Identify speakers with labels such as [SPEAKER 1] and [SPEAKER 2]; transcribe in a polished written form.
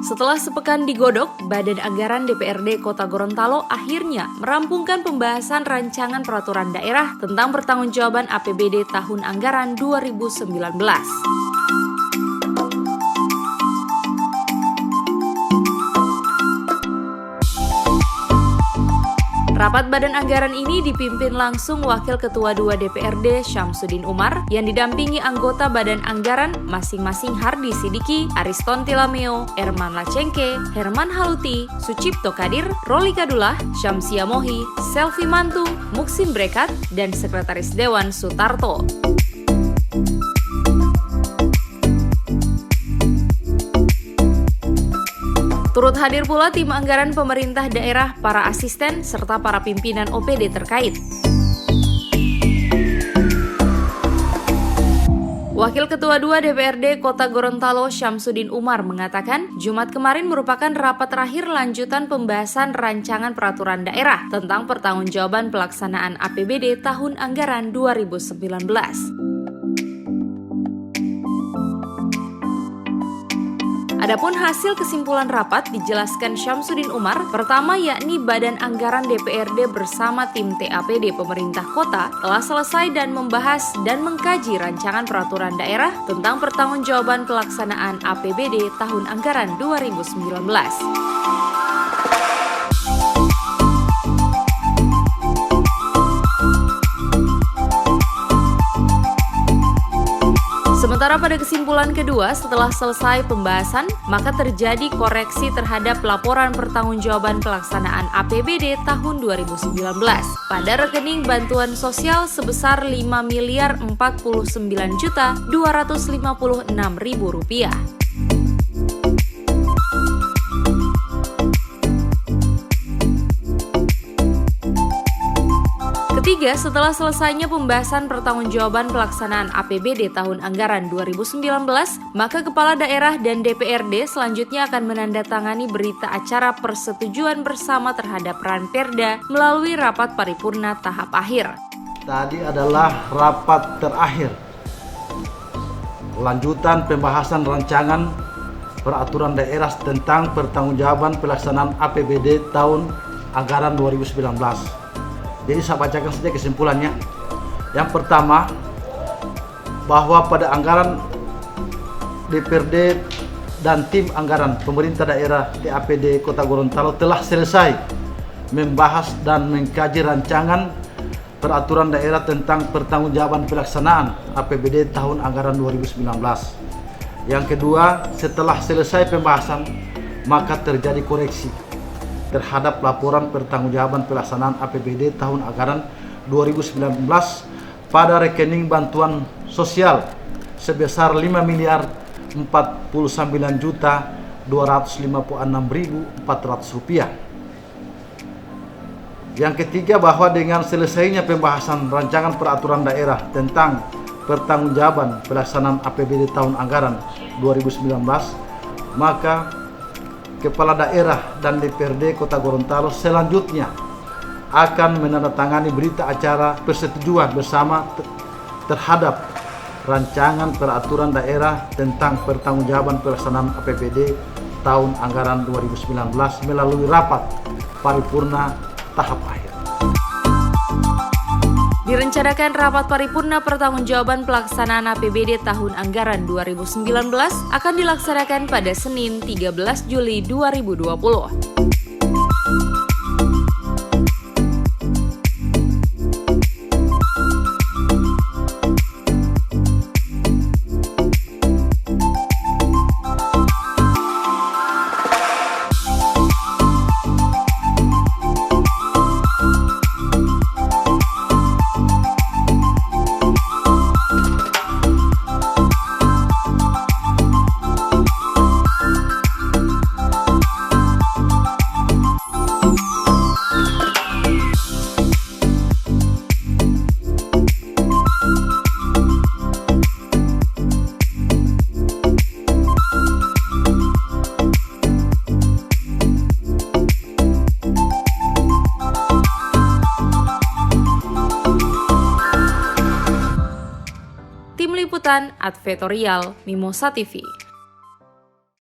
[SPEAKER 1] Setelah sepekan digodok, Badan Anggaran DPRD Kota Gorontalo akhirnya merampungkan pembahasan rancangan peraturan daerah tentang pertanggungjawaban APBD tahun anggaran 2019. Rapat Badan Anggaran ini dipimpin langsung Wakil Ketua 2 DPRD Syamsuddin Umar yang didampingi anggota Badan Anggaran masing-masing Hardi Sidiki, Ariston Tilameo, Erman Lacengke, Herman Haluti, Sucipto Kadir, Roli Kadullah, Syamsia Mohi, Selvi Mantung, Muksin Brekat, dan Sekretaris Dewan Sutarto. Turut hadir pula tim anggaran pemerintah daerah, para asisten, serta para pimpinan OPD terkait. Wakil Ketua 2 DPRD Kota Gorontalo Syamsuddin Umar mengatakan, Jumat kemarin merupakan rapat terakhir lanjutan pembahasan rancangan peraturan daerah tentang pertanggungjawaban pelaksanaan APBD tahun anggaran 2019. Adapun hasil kesimpulan rapat dijelaskan Syamsuddin Umar, pertama yakni Badan Anggaran DPRD bersama tim TAPD pemerintah kota telah selesai dan membahas dan mengkaji rancangan peraturan daerah tentang pertanggungjawaban pelaksanaan APBD tahun anggaran 2019. Sementara pada kesimpulan kedua, setelah selesai pembahasan, maka terjadi koreksi terhadap laporan pertanggungjawaban pelaksanaan APBD tahun 2019 pada rekening bantuan sosial sebesar Rp5.049.256.000. Ketiga, setelah selesainya pembahasan pertanggungjawaban pelaksanaan APBD tahun anggaran 2019, maka Kepala Daerah dan DPRD selanjutnya akan menandatangani berita acara persetujuan bersama terhadap Ranperda melalui rapat paripurna tahap akhir.
[SPEAKER 2] Tadi adalah rapat terakhir lanjutan pembahasan rancangan peraturan daerah tentang pertanggungjawaban pelaksanaan APBD tahun anggaran 2019. Jadi saya bacakan saja kesimpulannya. Yang pertama, bahwa pada anggaran DPRD dan tim anggaran pemerintah daerah TAPD Kota Gorontalo telah selesai membahas dan mengkaji rancangan peraturan daerah tentang pertanggungjawaban pelaksanaan APBD tahun anggaran 2019. Yang kedua, setelah selesai pembahasan, maka terjadi koreksi terhadap laporan pertanggungjawaban pelaksanaan APBD tahun anggaran 2019 pada rekening bantuan sosial sebesar Rp5.449.256.400. Yang ketiga, bahwa dengan selesainya pembahasan rancangan peraturan daerah tentang pertanggungjawaban pelaksanaan APBD tahun anggaran 2019, maka Kepala Daerah dan DPRD Kota Gorontalo selanjutnya akan menandatangani berita acara persetujuan bersama terhadap rancangan peraturan daerah tentang pertanggungjawaban pelaksanaan APBD tahun anggaran 2019 melalui rapat paripurna tahap akhir.
[SPEAKER 1] Direncanakan rapat paripurna pertanggungjawaban pelaksanaan APBD tahun anggaran 2019 akan dilaksanakan pada Senin 13 Juli 2020. Tim Liputan Advertorial Mimosa TV.